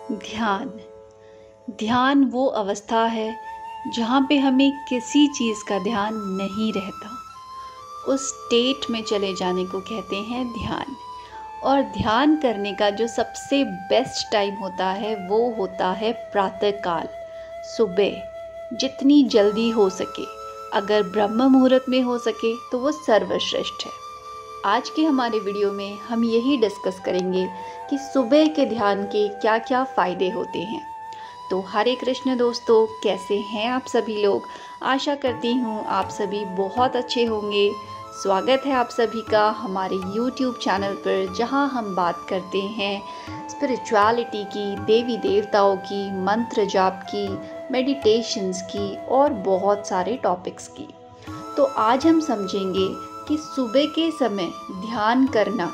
ध्यान। ध्यान वो अवस्था है जहाँ पे हमें किसी चीज़ का ध्यान नहीं रहता। उस स्टेट में चले जाने को कहते हैं ध्यान। और ध्यान करने का जो सबसे बेस्ट टाइम होता है वो होता है प्रातःकाल, सुबह, जितनी जल्दी हो सके। अगर ब्रह्म मुहूर्त में हो सके तो वो सर्वश्रेष्ठ है। आज के हमारे वीडियो में हम यही डिस्कस करेंगे कि सुबह के ध्यान के क्या क्या फ़ायदे होते हैं। तो हरे कृष्ण दोस्तों, कैसे हैं आप सभी लोग। आशा करती हूँ आप सभी बहुत अच्छे होंगे। स्वागत है आप सभी का हमारे YouTube चैनल पर, जहाँ हम बात करते हैं स्पिरिचुअलिटी की, देवी देवताओं की, मंत्र जाप की, मेडिटेशंस की और बहुत सारे टॉपिक्स की। तो आज हम समझेंगे कि सुबह के समय ध्यान करना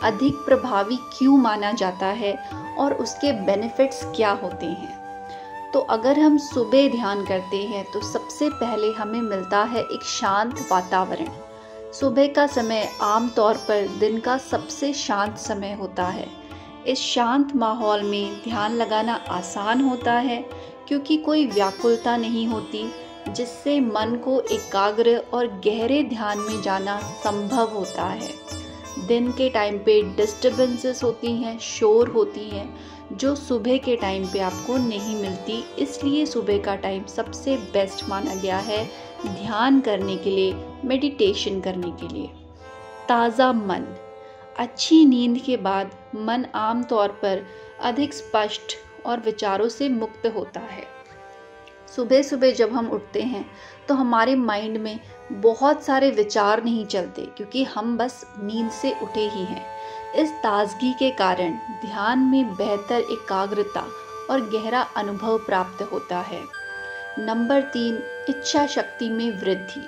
अधिक प्रभावी क्यों माना जाता है और उसके बेनिफिट्स क्या होते हैं। तो अगर हम सुबह ध्यान करते हैं तो सबसे पहले हमें मिलता है एक शांत वातावरण। सुबह का समय आमतौर पर दिन का सबसे शांत समय होता है। इस शांत माहौल में ध्यान लगाना आसान होता है क्योंकि कोई व्याकुलता नहीं होती, जिससे मन को एकाग्र और गहरे ध्यान में जाना संभव होता है। दिन के टाइम पे डिस्टर्बेंसेस होती हैं, शोर होती हैं, जो सुबह के टाइम पे आपको नहीं मिलती। इसलिए सुबह का टाइम सबसे बेस्ट माना गया है ध्यान करने के लिए, मेडिटेशन करने के लिए। ताज़ा मन। अच्छी नींद के बाद मन आमतौर पर अधिक स्पष्ट और विचारों से मुक्त होता है। सुबह सुबह जब हम उठते हैं तो हमारे माइंड में बहुत सारे विचार नहीं चलते, क्योंकि हम बस नींद से उठे ही हैं। इस ताजगी के कारण ध्यान में बेहतर एकाग्रता और गहरा अनुभव प्राप्त होता है। नंबर 3, इच्छा शक्ति में वृद्धि।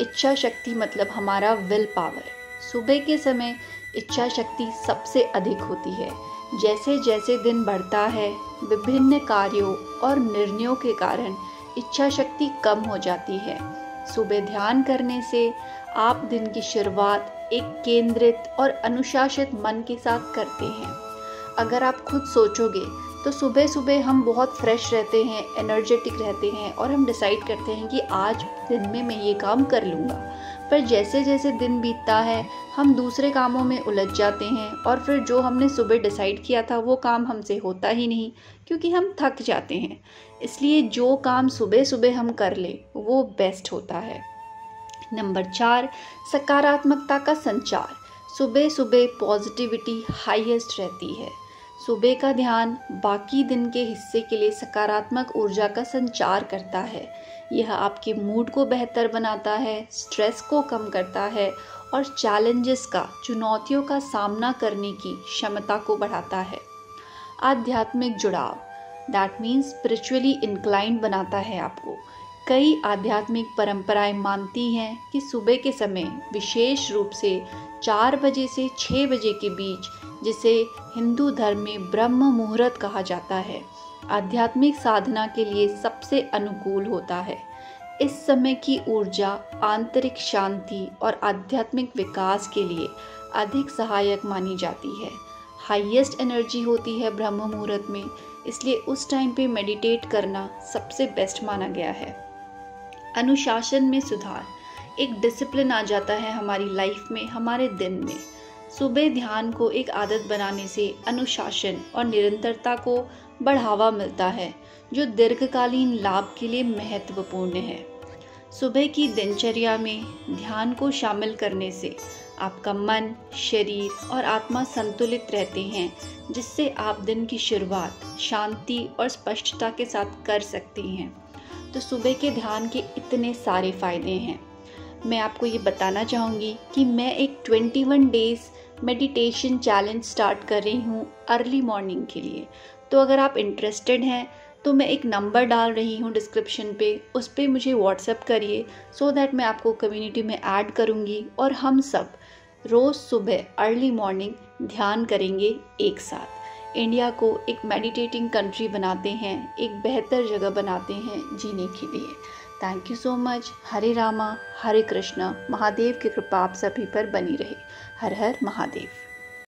इच्छा शक्ति मतलब हमारा विल पावर। सुबह के समय इच्छा शक्ति सबसे अधिक होती है। जैसे जैसे दिन बढ़ता है, विभिन्न कार्यों और निर्णयों के कारण इच्छा शक्ति कम हो जाती है। सुबह ध्यान करने से आप दिन की शुरुआत एक केंद्रित और अनुशासित मन के साथ करते हैं। अगर आप खुद सोचोगे तो सुबह सुबह हम बहुत फ्रेश रहते हैं, एनर्जेटिक रहते हैं और हम डिसाइड करते हैं कि आज दिन में मैं ये काम कर लूँगा। पर जैसे जैसे दिन बीतता है हम दूसरे कामों में उलझ जाते हैं और फिर जो हमने सुबह डिसाइड किया था वो काम हमसे होता ही नहीं, क्योंकि हम थक जाते हैं। इसलिए जो काम सुबह सुबह हम कर ले वो बेस्ट होता है। नंबर 4, सकारात्मकता का संचार। सुबह सुबह पॉजिटिविटी हाईएस्ट रहती है। सुबह का ध्यान बाकी दिन के हिस्से के लिए सकारात्मक ऊर्जा का संचार करता है। यह आपके मूड को बेहतर बनाता है, स्ट्रेस को कम करता है और चैलेंजेस का, चुनौतियों का सामना करने की क्षमता को बढ़ाता है। आध्यात्मिक जुड़ाव, दैट मीन्स स्पिरिचुअली इंक्लाइंड बनाता है आपको। कई आध्यात्मिक परंपराएं मानती हैं कि सुबह के समय, विशेष रूप से 4 बजे से 6 बजे के बीच, जिसे हिंदू धर्म में ब्रह्म मुहूर्त कहा जाता है, आध्यात्मिक साधना के लिए सबसे अनुकूल होता है। इस समय की ऊर्जा आंतरिक शांति और आध्यात्मिक विकास के लिए अधिक सहायक मानी जाती है। हाईएस्ट एनर्जी होती है ब्रह्म मुहूर्त में, इसलिए उस टाइम पे मेडिटेट करना सबसे बेस्ट माना गया है। अनुशासन में सुधार, एक डिसिप्लिन आ जाता है हमारी लाइफ में, हमारे दिन में। सुबह ध्यान को एक आदत बनाने से अनुशासन और निरंतरता को बढ़ावा मिलता है, जो दीर्घकालीन लाभ के लिए महत्वपूर्ण है। सुबह की दिनचर्या में ध्यान को शामिल करने से आपका मन, शरीर और आत्मा संतुलित रहते हैं, जिससे आप दिन की शुरुआत शांति और स्पष्टता के साथ कर सकते हैं। तो सुबह के ध्यान के इतने सारे फ़ायदे हैं। मैं आपको ये बताना चाहूँगी कि मैं एक 21 डेज़ मेडिटेशन चैलेंज स्टार्ट कर रही हूँ अर्ली मॉर्निंग के लिए। तो अगर आप इंटरेस्टेड हैं तो मैं एक नंबर डाल रही हूँ डिस्क्रिप्शन पे, उस पर मुझे व्हाट्सएप करिए, सो दैट मैं आपको कम्युनिटी में ऐड करूँगी और हम सब रोज़ सुबह अर्ली मॉर्निंग ध्यान करेंगे एक साथ। इंडिया को एक मेडिटेटिंग कंट्री बनाते हैं, एक बेहतर जगह बनाते हैं जीने के लिए। Thank you so much. हरे रामा, हरे कृष्णा। महादेव की कृपा आप सभी पर बनी रहे। हर हर महादेव।